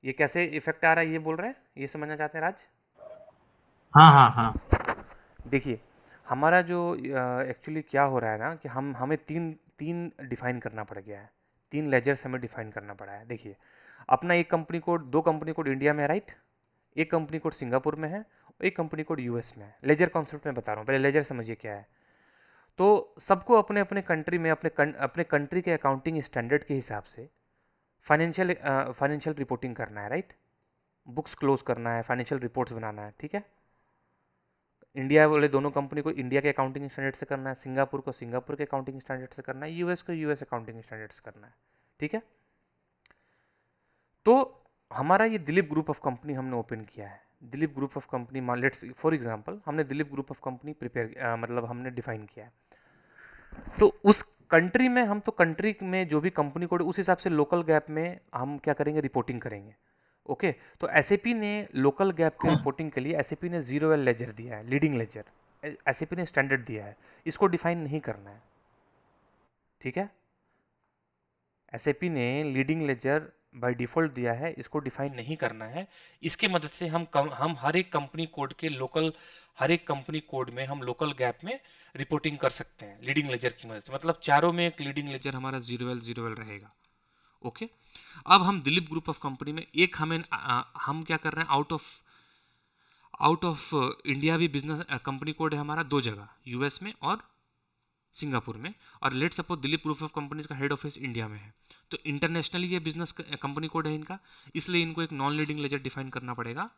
ये कैसे इफेक्ट आ रहा है ये बोल रहे हैं, ये समझना चाहते हैं राज? हाँ हाँ हाँ। देखिए, हमारा जो एक्चुअली क्या हो रहा है ना कि हम हमें तीन तीन डिफाइन करना पड़ गया है। तीन लेजर्स हमें डिफाइन करना पड़ा है। देखिए, अपना एक कंपनी कोड, दो कंपनी कोड इंडिया में है, राइट? एक कंपनी कोड सिंगापुर में है, एक कंपनी कोड यूएस में है। लेजर कॉन्सेप्ट में बता रहा हूँ, पहले लेजर समझिए क्या है। तो सबको अपने अपने कंट्री में अपने कंट्री के अकाउंटिंग स्टैंडर्ड के हिसाब से फाइनेंशियल रिपोर्टिंग करना है, राइट? बुक्स क्लोज करना है, फाइनेंशियल रिपोर्ट्स बनाना है, ठीक है? इंडिया वाले दोनों कंपनी को इंडिया के अकाउंटिंग स्टैंडर्ड से करना है, सिंगापुर को सिंगापुर के अकाउंटिंग स्टैंडर्ड से करना है, यूएस को यूएस अकाउंटिंग स्टैंडर्ड से करना है, ठीक है? तो हमारा ये दिलीप ग्रुप ऑफ कंपनी हमने ओपन किया है। दिलीप ग्रुप ऑफ कंपनी, मान लेट्स फॉर एग्जांपल हमने दिलीप ग्रुप ऑफ कंपनी मतलब हमने डिफाइन किया है। तो उस कंट्री में हम तो कंट्री में जो भी कंपनी कोड उस हिसाब से लोकल गैप में हम क्या करेंगे, रिपोर्टिंग करेंगे। ओके। तो एसएपी ने लोकल गैप के रिपोर्टिंग के लिए एसएपी ने जीरो एल लेजर दिया है, लीडिंग लेजर। एसएपी ने स्टैंडर्ड दिया है, इसको डिफाइन नहीं करना है, ठीक है? एसएपी ने लीडिंग लेजर बाय डिफॉल्ट दिया है, इसको डिफाइन नहीं करना है। इसके मदद से हम हर एक कंपनी कोड के लोकल, हर एक कंपनी कोड में हम लोकल गैप में रिपोर्टिंग कर सकते हैं लीडिंग लेजर की मदद से। मतलब चारों में एक लीडिंग लेजर हमारा जीरो एल रहेगा। ओके। अब हम दिलीप ग्रुप ऑफ कंपनी में एक हम क्या कर रहे हैं, आउट ऑफ इंडिया भी बिजनेस कंपनी कोड है हमारा दो जगह, यूएस में और सिंगापुर में। और let suppose Dilip group of companies का हेड ऑफिस इंडिया में है, तो इंटरनेशनली ये बिजनेस कंपनी कोड है इनका, इसलिए इनको एक नॉन लीडिंग लेजर डिफाइन करना पड़ेगा।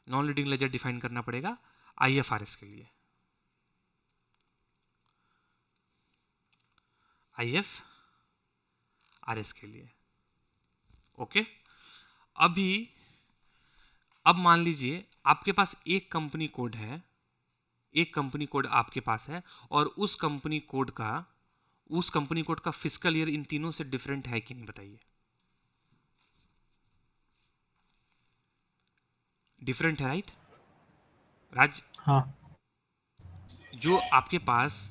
नॉन लीडिंग लेजर डिफाइन करना पड़ेगा आईएफआरएस के लिए, आईएफआरएस के लिए। ओके। अभी अब मान लीजिए आपके पास एक कंपनी कोड है, एक कंपनी कोड आपके पास है, और उस कंपनी कोड का फिजिकल ईयर इन तीनों से डिफरेंट है कि नहीं, बताइए। डिफरेंट है, राइट राज? हाँ जो आपके पास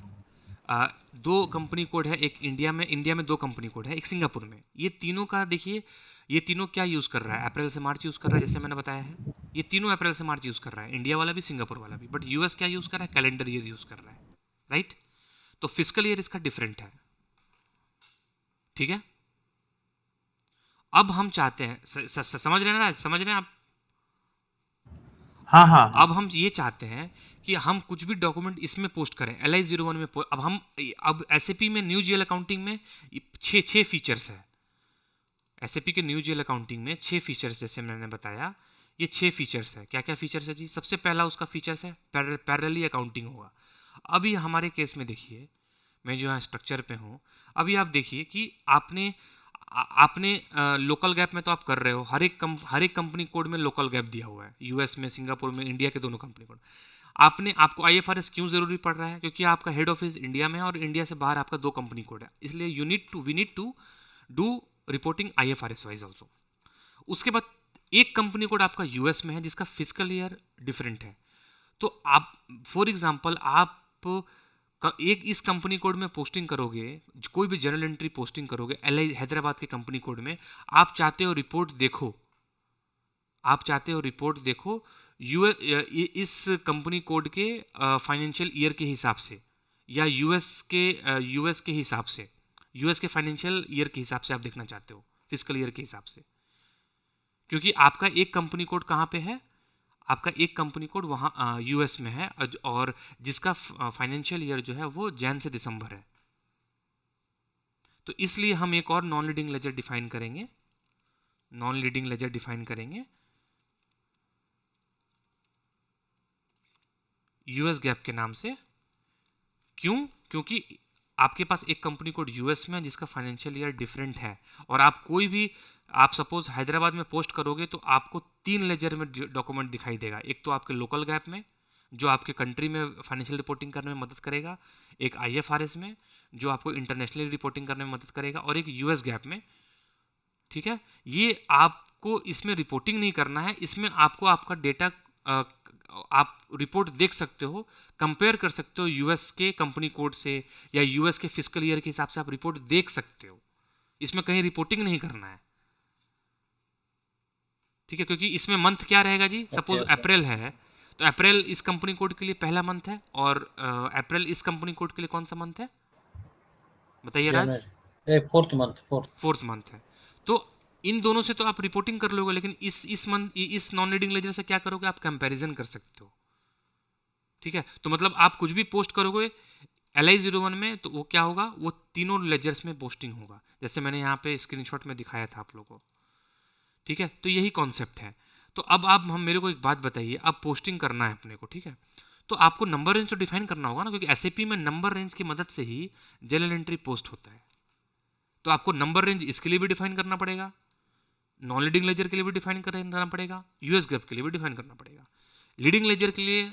दो कंपनी कोड है, एक इंडिया में दो कंपनी कोड है, एक सिंगापुर में, ये तीनों का देखिए, ये तीनों क्या यूज कर रहा है, अप्रैल से मार्च यूज कर रहा है, जैसे मैंने बताया है। ये तीनों अप्रैल से मार्च यूज कर रहा है, इंडिया वाला भी सिंगापुर वाला भी। बट यूएस क्या यूज कर रहा है, कैलेंडर ईयर यूज कर रहा है, राइट? तो फिजिकल ईयर इसका डिफरेंट है, ठीक है? अब हम चाहते हैं समझ रहे हैं ना, समझ रहे हैं आप? हाँ हाँ हाँ। अब हम ये चाहते हैं कि हम कुछ भी डॉक्यूमेंट इसमें पोस्ट करें, एल आई जीरो वन में अब एसएपी में न्यू जीएल अकाउंटिंग में छः छः फीचर्स है। एसएपी के न्यू जीएल अकाउंटिंग में छः फीचर्स, जैसे मैंने बताया, ये छः फीचर्स है। क्या क्या फीचर्स है जी? सबसे पहला उसका फीचर्स है पैरेलली अकाउंटिंग होगा। अभी हमारे केस में देखिए, मैं जो है स्ट्रक्चर पे हूँ। अभी आप देखिए कि आपने लोकल गैप में तो आप कर रहे हो, हर एक कंपनी कोड में लोकल गैप दिया हुआ है, यूएस में, सिंगापुर में, इंडिया के दोनों कंपनी कोड। आपको आईएफआरएस क्यों जरूरी पड़ रहा है? क्योंकि आपका हेड ऑफिस इंडिया में है और इंडिया से बाहर आपका दो कंपनी कोड है, इसलिए we need to do reporting IFRS wise also. उसके बाद एक कंपनी कोड आपका यूएस में है जिसका फिजिकल ईयर डिफरेंट है। तो आप, फॉर एग्जांपल, आप एक इस कंपनी कोड में पोस्टिंग करोगे, कोई भी जर्नल एंट्री पोस्टिंग करोगे एल हैदराबाद के कंपनी कोड में, आप चाहते हो रिपोर्ट देखो, आप चाहते हो रिपोर्ट देखो इस कंपनी कोड के फाइनेंशियल ईयर के हिसाब से, या यूएस के हिसाब से, यूएस के फाइनेंशियल ईयर के हिसाब से आप देखना चाहते हो, फिजिकल ईयर के हिसाब से। क्योंकि आपका एक कंपनी कोड कहाँ पे है, आपका एक कंपनी कोड वहाँ यूएस में है, और जिसका फाइनेंशियल ईयर जो है वो जैन से दिसंबर है। तो इसलिए हम एक और नॉन लीडिंग लेजर डिफाइन करेंगे, नॉन लीडिंग लेजर डिफाइन करेंगे यूएस गैप के नाम से। क्यों? क्योंकि आपके पास एक कंपनी कोड यूएस में है जिसका फाइनेंशियल ईयर डिफरेंट है, और आप कोई भी, आप सपोज हैदराबाद में पोस्ट करोगे तो आपको तीन लेजर में डॉक्यूमेंट दिखाई देगा। एक तो आपके लोकल गैप में, जो आपके कंट्री में फाइनेंशियल रिपोर्टिंग करने में मदद करेगा, एक आईएफआरएस में जो आपको इंटरनेशनली रिपोर्टिंग करने में मदद करेगा, और एक यूएस गैप में, ठीक है? ये आपको इसमें रिपोर्टिंग नहीं करना है, इसमें आपको आपका डेटा, आप रिपोर्ट देख सकते हो, कंपेयर कर सकते हो यूएस के कंपनी कोड से, या यूएस के फिजिकल ईयर के हिसाब से आप रिपोर्ट देख सकते हो। इसमें कहीं रिपोर्टिंग नहीं करना है, ठीक है, क्योंकि इसमें मंथ क्या रहेगा जी, ओके सपोज ओके। अप्रैल है, तो अप्रैल इस कंपनी कोड के लिए पहला मंथ है, और अप्रैल इस कंपनी कोड के लिए कौन सा मंथ है, बताइए राज। जनवरी, fourth month, fourth. Fourth month है। तो इन दोनों से तो आप रिपोर्टिंग कर लोगे, लेकिन इस मंथ इस नॉन रीडिंग लेजर से क्या करोगे, आप कंपैरिजन कर सकते हो। ठीक है, तो मतलब आप कुछ भी पोस्ट करोगे LI01 में, तो वो क्या होगा, वो तीनों लेजर्स में पोस्टिंग होगा, जैसे मैंने यहाँ पे स्क्रीनशॉट में दिखाया था आप लोगों को। ठीक है, तो यही कॉन्सेप्ट है। तो अब आप हम मेरे को एक बात बताइए, अब पोस्टिंग करना है अपने को, ठीक है, तो आपको नंबर रेंज तो डिफाइन करना होगा ना, क्योंकि एसएपी में नंबर रेंज की मदद से ही जर्नल एंट्री पोस्ट होता है। तो आपको नंबर रेंज इसके लिए भी डिफाइन करना पड़ेगा, नॉन लीडिंग लेजर के लिए भी डिफाइन करना पड़ेगा, यूएस गैप के लिए भी डिफाइन करना पड़ेगा। लीडिंग लेजर के लिए